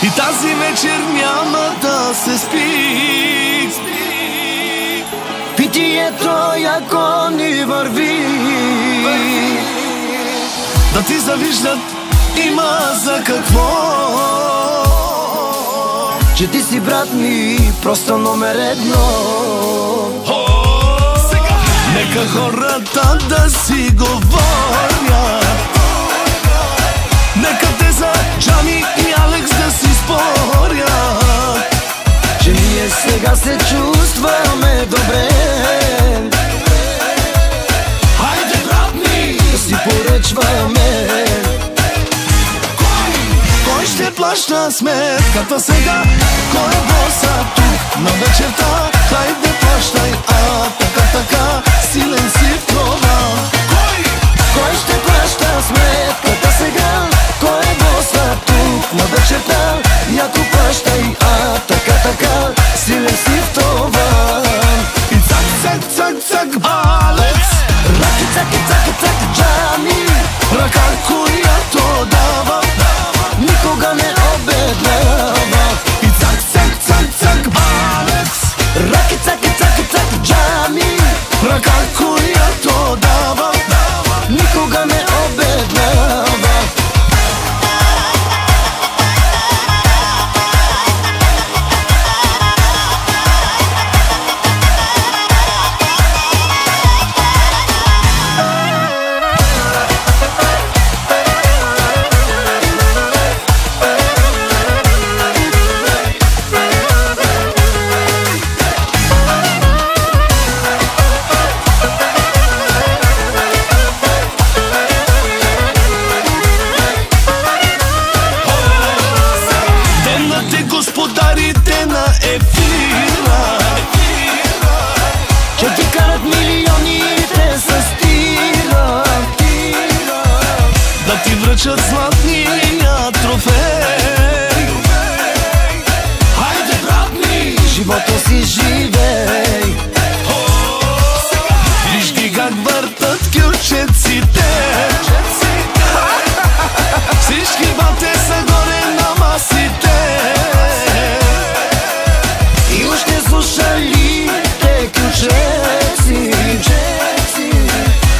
И тази вечер няма да се спи. Питието яко ни върви. Да ти завиждат има за какво. Че ти си брат ми, просто номер едно. Сега нека хората да си говорят. Нека те за Джами и Алекс да си спорят. Че ние сега се чувстваме добре. Хайде, брат ми, да си поръчваме. Кой ще плаща сметката сега? Кой е боса тук на вечерта? Хайде, плащай, така, силен си в това. Кой ще плаща сметката сега? Кой е боса тук на вечерта? Яко плащай, така, силен си в това. И цак, Алекс. Раки, цак, Джами. Ръка, която дава, никога не обеднява. И цак, Алекс. Раки, цак, Джами. Ръка, която дава, никога не обеднява. господарите на ефира, че ти карат милиони и те се стига. Да ти връчат златния трофей. Хайде, брат ми, живота си живей. Виж ги как въртат кючеците. Всички бате са горе на масите. И още слушали те кючеци.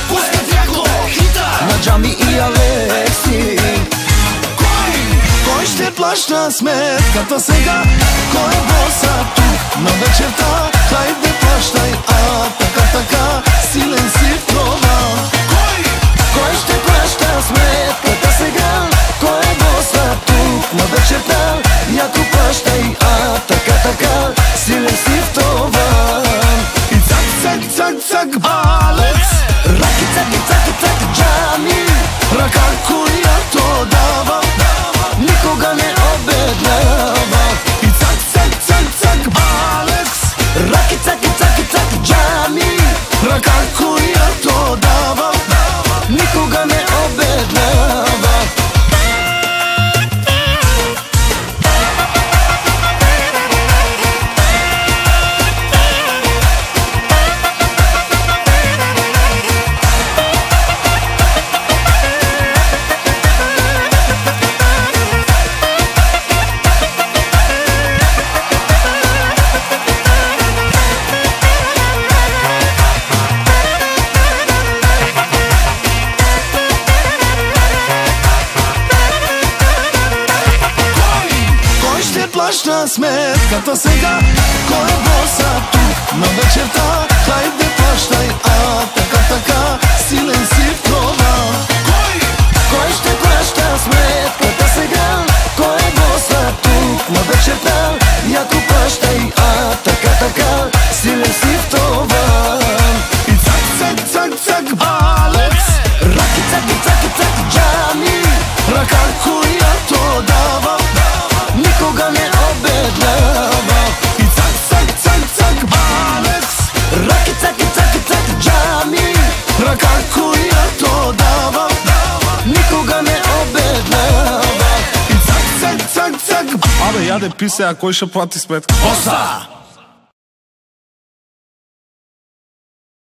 Пускат яко хита на Джами и Алекси. Кой ще плаща сметката сега? Кой е боса тук на вечерта? Хайде, плащай, така, силен си в това. Кой ще плаща сметката сега? Кой е боса тук на вечерта? Яко плащай, така, силен си в това. И цак, Алекс. Раки, цак, Джами. Ръка, която дава, никога не обеднява. И цак, Алекс. Раки, цак, Джами. Ръка, която дава, никога не обеднява. плаща сметката сега? Кой е боса тук на вечерта? Хайде, плащай, така, силен си в това. Кой ще плаща сметката сега? Кой е боса тук на вечерта? Яко плащай, така, силен си в това. И цак, Алекс. Раки, цак, Джами. Ръка, която дава, никога не обеднява. И цак, Алекс. Раки, цак, Джами. Ръка, която дава, никога не обеднява. И цак. Абе, яде писе, а кой ще плати сметка? Боса!